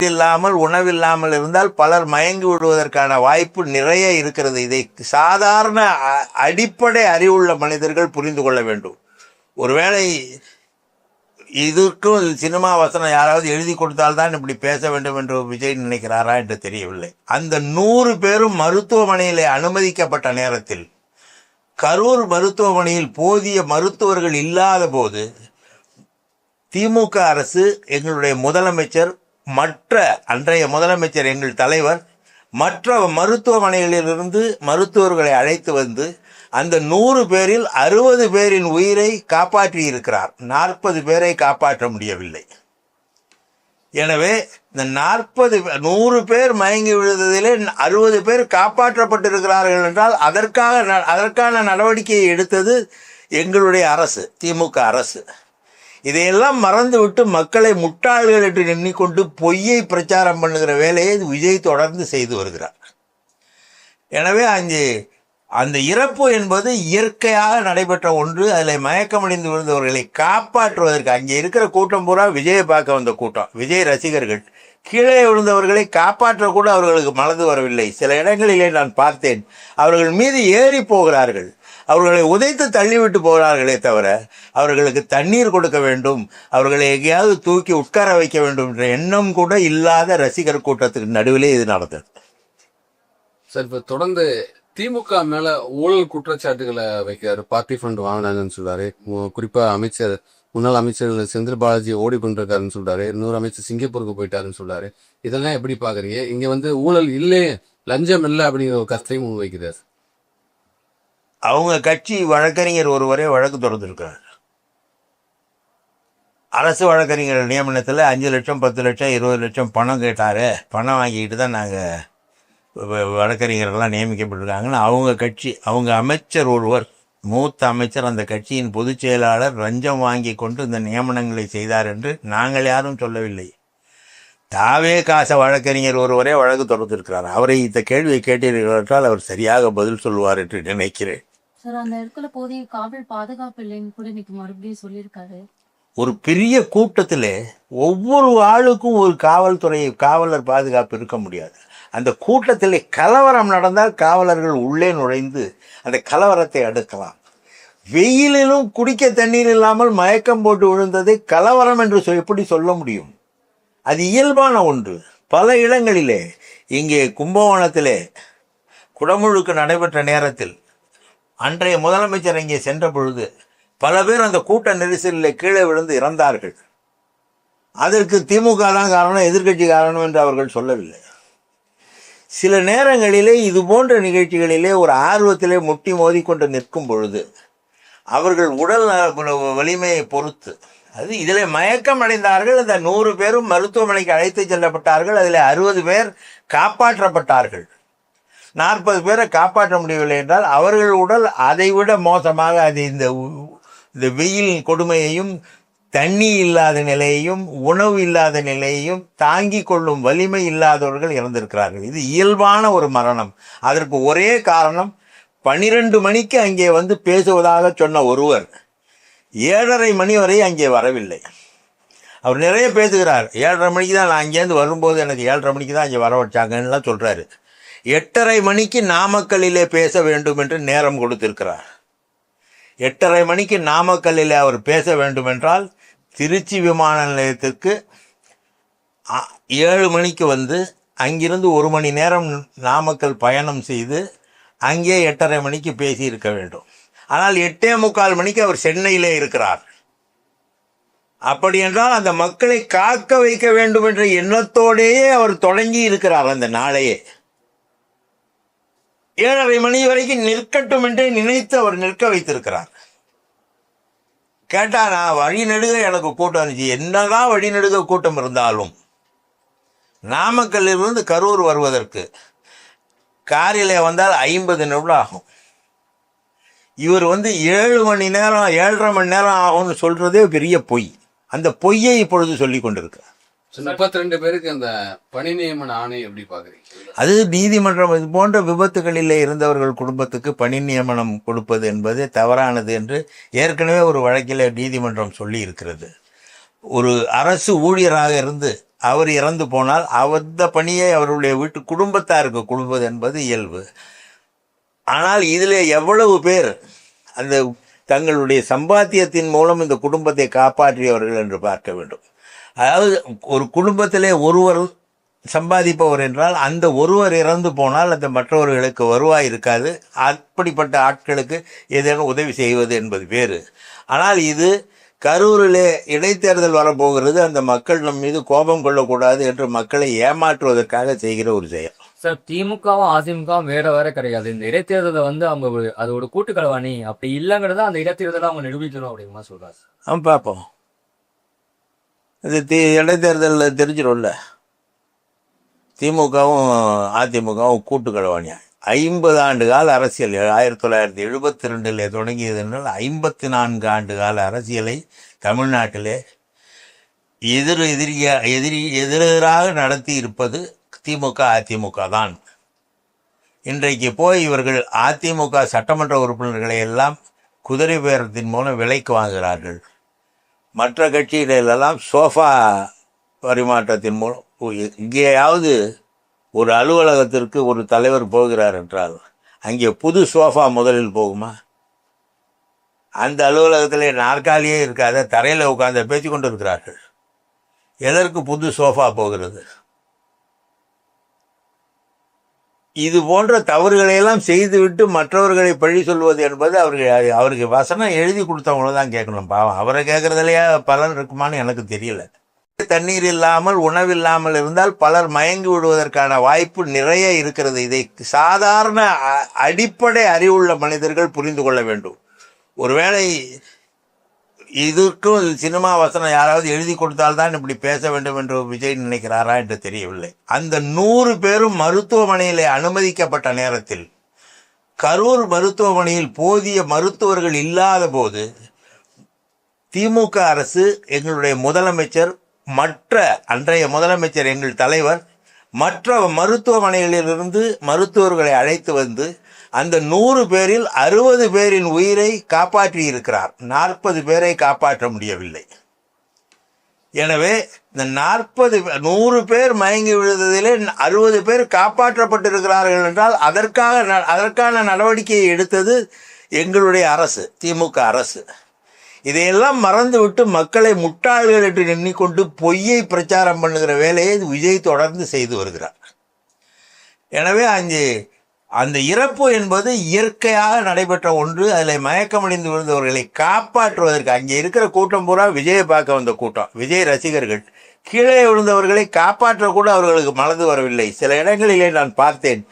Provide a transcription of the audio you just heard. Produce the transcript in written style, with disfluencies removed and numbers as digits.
இல்லாமல் உணவில்லாமல் இருந்தால் பலர் மயங்கி விடுவதற்கான வாய்ப்பு நிறைய இருக்கிறது. இதை சாதாரண அடிப்படை அறிவுள்ள மனிதர்கள் புரிந்து கொள்ள வேண்டும். ஒருவேளை இதற்கும் சினிமா வசனம் யாராவது எழுதி கொடுத்தால்தான் இப்படி பேச வேண்டும் என்று விஜய் நினைக்கிறாரா என்று தெரியவில்லை. அந்த 100 பேரும் மருத்துவமனையில் அனுமதிக்கப்பட்ட நேரத்தில் கரூர் மருத்துவமனையில் போதிய மருத்துவர்கள் இல்லாத போது திமுக அரசு, எங்களுடைய முதலமைச்சர், மற்ற அன்றைய முதலமைச்சர் எங்கள் தலைவர் மற்ற மருத்துவமனைகளிலிருந்து மருத்துவர்களை அழைத்து வந்து அந்த 100 பேரில் 60 பேரின் உயிரை காப்பாற்றி இருக்கிறார். 40 பேரை காப்பாற்ற முடியவில்லை. எனவே இந்த 100 பேர் மயங்கி விழுந்ததிலே 60 பேர் காப்பாற்றப்பட்டிருக்கிறார்கள் என்றால் அதற்கான நடவடிக்கையை எடுத்தது எங்களுடைய அரசு, திமுக அரசு. இதையெல்லாம் மறந்துவிட்டு மக்களை முட்டாள்கள் என்று எண்ணிக்கொண்டு பொய்யை பிரச்சாரம் பண்ணுகிற வேலையை விஜய் தொடர்ந்து செய்து வருகிறார். எனவே அந்த இறப்பு என்பது இயற்கையாக நடைபெற்ற ஒன்று. அதில் மயக்கமடைந்து விழுந்தவர்களை காப்பாற்றுவதற்கு அங்கே இருக்கிற கூட்டம் பூரா விஜயை பார்க்க வந்த கூட்டம், விஜய் ரசிகர்கள். கீழே விழுந்தவர்களை காப்பாற்றக்கூட அவர்களுக்கு மனது வரவில்லை. சில இடங்களிலே நான் பார்த்தேன், அவர்கள் மீது ஏறி போகிறார்கள், அவர்களை உதைத்து தள்ளிவிட்டு போகிறார்களே தவிர அவர்களுக்கு தண்ணீர் கொடுக்க வேண்டும், அவர்களை எங்கேயாவது தூக்கி உட்கார வைக்க வேண்டும் என்ற எண்ணம் கூட இல்லாத ரசிகர் கூட்டத்துக்கு நடுவிலே இது நடந்தது. சார், இப்போ தொடர்ந்து திமுக மேல ஊழல் குற்றச்சாட்டுகளை வைக்கிறாரு. பார்ட்டி ஃபண்ட் வாங்கினாங்கன்னு சொல்றாரு. குறிப்பா முன்னாள் அமைச்சர் செந்தில் பாலாஜி ஓடி கொண்டிருக்காருன்னு சொல்றாரு. இன்னொரு அமைச்சர் சிங்கப்பூருக்கு போயிட்டாருன்னு சொல்றாரு. இதெல்லாம் எப்படி பாக்குறீங்க? இங்க ஊழல் இல்லை, லஞ்சம் இல்லை அப்படிங்கிற ஒரு கருத்தையும் முன்வைக்கிறார். அவங்க கட்சி வழக்கறிஞர் ஒருவரே வழக்கு தொடர்ந்திருக்கிறார். அரசு வழக்கறிஞர் நியமனத்தில் 5 லட்சம் 10 லட்சம் 20 லட்சம் பணம் கேட்டார். பணம் வாங்கிக்கிட்டு தான் நாங்கள் வழக்கறிஞர்கள்லாம் நியமிக்கப்பட்டிருக்காங்கன்னு அவங்க கட்சி, அவங்க அமைச்சர் ஒருவர், மூத்த அமைச்சர், அந்த கட்சியின் பொதுச் செயலாளர் லஞ்சம் வாங்கி கொண்டு இந்த நியமனங்களை செய்தார் என்று நாங்கள் யாரும் சொல்லவில்லை. தாவே காச வழக்கறிஞர் ஒருவரே வழக்கு தொடர்ந்திருக்கிறார். அவரை இந்த கேள்வியை கேட்டீர்கள் என்றால் அவர் சரியாக பதில் சொல்லுவார் என்று நினைக்கிறேன். சார், அந்த இடத்துல போதிய காவல் பாதுகாப்பு இல்லைன்னு கூட இன்னைக்கு மறுபடியும் சொல்லியிருக்காரு. ஒரு பெரிய கூட்டத்திலே ஒவ்வொரு ஆளுக்கும் ஒரு காவலர் பாதுகாப்பு இருக்க முடியாது. அந்த கூட்டத்தில் கலவரம் நடந்தால் காவலர்கள் உள்ளே நுழைந்து அந்த கலவரத்தை அடுக்கலாம். வெயிலிலும் குடிக்க தண்ணீர் இல்லாமல் மயக்கம் போட்டு விழுந்ததை கலவரம் என்று எப்படி சொல்ல முடியும்? அது இயல்பான ஒன்று. பல இடங்களிலே, இங்கே கும்பகோணத்திலே குடமுழுக்கு நடைபெற்ற நேரத்தில் அன்றைய முதலமைச்சர் இங்கே சென்ற பொழுது பல பேர் அந்த கூட்ட நெரிசலில் கீழே விழுந்து இறந்தார்கள். அதற்கு திமுக தான் காரணம், எதிர்கட்சி காரணம் என்று அவர்கள் சொல்லவில்லை. சில நேரங்களிலே இது போன்ற நிகழ்ச்சிகளிலே ஒரு ஆர்வத்திலே முட்டி மோதிக்கொண்டு நிற்கும் பொழுது அவர்கள் உடல் வலிமையை பொறுத்து, அது இதில் மயக்கம் அடைந்தார்கள். அந்த 100 பேரும் மருத்துவமனைக்கு அழைத்து செல்லப்பட்டார்கள். அதில் 60 பேர் காப்பாற்றப்பட்டார்கள். 40 பேரை காப்பாற்ற முடியவில்லை என்றால் அவர்கள் உடல் அதைவிட மோசமாக, அது இந்த வெயில் கொடுமையையும் தண்ணி இல்லாத நிலையையும் உணவு இல்லாத நிலையையும் தாங்கி கொள்ளும் வலிமை இல்லாதவர்கள் இறந்திருக்கிறார்கள். இது இயல்பான ஒரு மரணம். அதற்கு ஒரே காரணம், 12 மணிக்கு அங்கே வந்து பேசுவதாக சொன்ன ஒருவர் 7:30 மணி வரை அங்கே வரவில்லை. அவர் நிறைய பேசுகிறார். 7:30 மணிக்கு தான் நான் அங்கேருந்து வரும்போது எனக்கு 7:30 மணிக்கு தான் அங்கே வர வச்சாங்கன்னுலாம் சொல்கிறாரு. 8:30 மணிக்கு நாமக்கல்லிலே பேச வேண்டும் என்று நேரம் கொடுத்திருக்கிறார். 8:30 மணிக்கு நாமக்கல்லில் அவர் பேச வேண்டும் என்றால் திருச்சி விமான நிலையத்திற்கு 7 மணிக்கு வந்து அங்கிருந்து 1 மணி நேரம் நாமக்கல் பயணம் செய்து அங்கே 8:30 மணிக்கு பேசியிருக்க வேண்டும். ஆனால் 8:45 மணிக்கு அவர் சென்னையிலே இருக்கிறார். அப்படி என்றால் அந்த மக்களை காக்க வைக்க வேண்டும் என்ற எண்ணத்தோடையே அவர் தொடங்கி இருக்கிறார். அந்த நாளையே 7:30 மணி வரைக்கும் நிற்கட்டும் என்றே நினைத்து அவர் நிற்க வைத்திருக்கிறார். கேட்டா, நான் வழிநெடுக எனக்கு கூட்டம் இருந்துச்சு. என்னதான் வழிநெடுக கூட்டம் இருந்தாலும் நாமக்கல்லிலிருந்து கரூர் வருவதற்கு காரிலே வந்தால் 50 நிமிடம் ஆகும். இவர் 7 மணி நேரம் 7:30 மணி நேரம் ஆகும்னு சொல்றதே பெரிய பொய். அந்த பொய்யை இப்பொழுது சொல்லி கொண்டிருக்கிறார். 32 பேருக்கு அந்த பணி நியமன ஆணை எப்படி பாக்குறீங்க? அது நீதிமன்றம் இது போன்ற விபத்துகளிலே இருந்தவர்கள் குடும்பத்துக்கு பணி நியமனம் கொடுப்பது என்பது தவறானது என்று ஏற்கனவே ஒரு வழக்கில் நீதிமன்றம் சொல்லி இருக்கிறது. ஒரு அரசு ஊழியராக இருந்து அவர் இறந்து போனால் அந்த பணியை அவருடைய வீட்டு குடும்பத்தாருக்கு கொடுப்பது என்பது இயல்பு. ஆனால் இதில் எவ்வளவு பேர் அந்த தங்களுடைய சம்பாத்தியத்தின் மூலம் இந்த குடும்பத்தை காப்பாற்றியவர்கள் என்று பார்க்க வேண்டும். அதாவது ஒரு குடும்பத்திலே ஒருவர் சம்பாதிப்பவர் என்றால் அந்த ஒருவர் இறந்து போனால் அந்த மற்றவர்களுக்கு வருவாய் இருக்காது. அப்படிப்பட்ட ஆட்களுக்கு ஏதேனும் உதவி செய்வது என்பது வேறு. ஆனால் இது கரூரிலே இடைத்தேர்தல் வரப்போகிறது, அந்த மக்கள் நம் மீது கோபம் கொள்ளக்கூடாது என்று மக்களை ஏமாற்றுவதற்காக செய்கிற ஒரு செயல். சார், திமுகவும் அதிமுகவும் வேற கிடையாது. இந்த இடைத்தேர்தலை வந்து அவங்க அதோட கூட்டுக்களவாணி அப்படி இல்லைங்கிறத அந்த இடைத்தேர்தலை அவங்க நிரூபிக்கணும் அப்படிங்கிற சொல்றாரு. பார்ப்போம். இது இடைத்தேர்தலில் தெரிஞ்சிடும்ல. திமுகவும் அதிமுகவும் கூட்டுக்களவாணியா 50 ஆண்டு கால அரசியல் 1972 தொடங்கியது என்றால் 54 ஆண்டு கால அரசியலை தமிழ்நாட்டிலே எதிராக நடத்தி இருப்பது திமுக அதிமுக தான். இன்றைக்கு போய் இவர்கள் அதிமுக சட்டமன்ற உறுப்பினர்களை எல்லாம் குதிரை பேரத்தின் மூலம் விலைக்கு வாங்குகிறார்கள். மற்ற கட்சிகளெல்லாம் சோஃபா பரிமாற்றத்தின் மூலம். இங்கேயாவது ஒரு அலுவலகத்திற்கு ஒரு தலைவர் போகிறார் என்றால் அங்கே புது சோஃபா முதலில் போகுமா? அந்த அலுவலகத்திலே நாற்காலியே இருக்காத தரையில் உட்கார்ந்து பேச்சு கொண்டு இருக்கிறார்கள். எதற்கு புது சோஃபா போகிறது? இது போன்ற தவறுகளையெல்லாம் செய்துவிட்டு மற்றவர்களை பழி சொல்வது என்பது அவருக்கு வசனம் எழுதி கொடுத்தவங்கள தான் கேட்கணும். பாவம், அவரை கேட்கறதுலையா பலன் இருக்குமான்னு எனக்கு தெரியல. தண்ணீர் இல்லாமல் உணவில்லாமல் இருந்தால் பலர் மயங்கி விடுவதற்கான வாய்ப்பு நிறைய இருக்கிறது. இதை சாதாரண அடிப்படை அறிவுள்ள மனிதர்கள் புரிந்து கொள்ள வேண்டும். ஒருவேளை இதற்கும் சினிமா வசனம் யாராவது எழுதி கொடுத்தால்தான் இப்படி பேச வேண்டும் என்று விஜய் நினைக்கிறாரா என்று தெரியவில்லை. அந்த 100 பேரும் மருத்துவமனையில் அனுமதிக்கப்பட்ட நேரத்தில் கரூர் மருத்துவமனையில் போதிய மருத்துவர்கள் இல்லாத போது திமுக அரசு, எங்களுடைய முதலமைச்சர், அன்றைய முதலமைச்சர் எங்கள் தலைவர் மற்ற மருத்துவமனைகளிலிருந்து மருத்துவர்களை அழைத்து வந்து அந்த 100 பேரில் 60 பேரின் உயிரை காப்பாற்றி இருக்கிறார். 40 பேரை காப்பாற்ற முடியவில்லை. எனவே இந்த 100 பேர் மயங்கி விழுந்ததிலே 60 பேர் காப்பாற்றப்பட்டிருக்கிறார்கள் என்றால் அதற்கான நடவடிக்கையை எடுத்தது எங்களுடைய அரசு, திமுக அரசு. இதையெல்லாம் மறந்துவிட்டு மக்களை முட்டாள்கள் என்று எண்ணிக்கொண்டு பொய்யை பிரச்சாரம் பண்ணுகிற வேலையை விஜய் தொடர்ந்து செய்து வருகிறார். எனவே அந்த இறப்பு என்பது இயற்கையாக நடைபெற்ற ஒன்று. அதில் மயக்கமடைந்து விழுந்தவர்களை காப்பாற்றுவதற்கு அங்கே இருக்கிற கூட்டம் பூரா விஜயை பார்க்க வந்த கூட்டம், விஜய் ரசிகர்கள். கீழே விழுந்தவர்களை காப்பாற்றக்கூட அவர்களுக்கு மனது வரவில்லை. சில இடங்களிலே நான் பார்த்தேன்.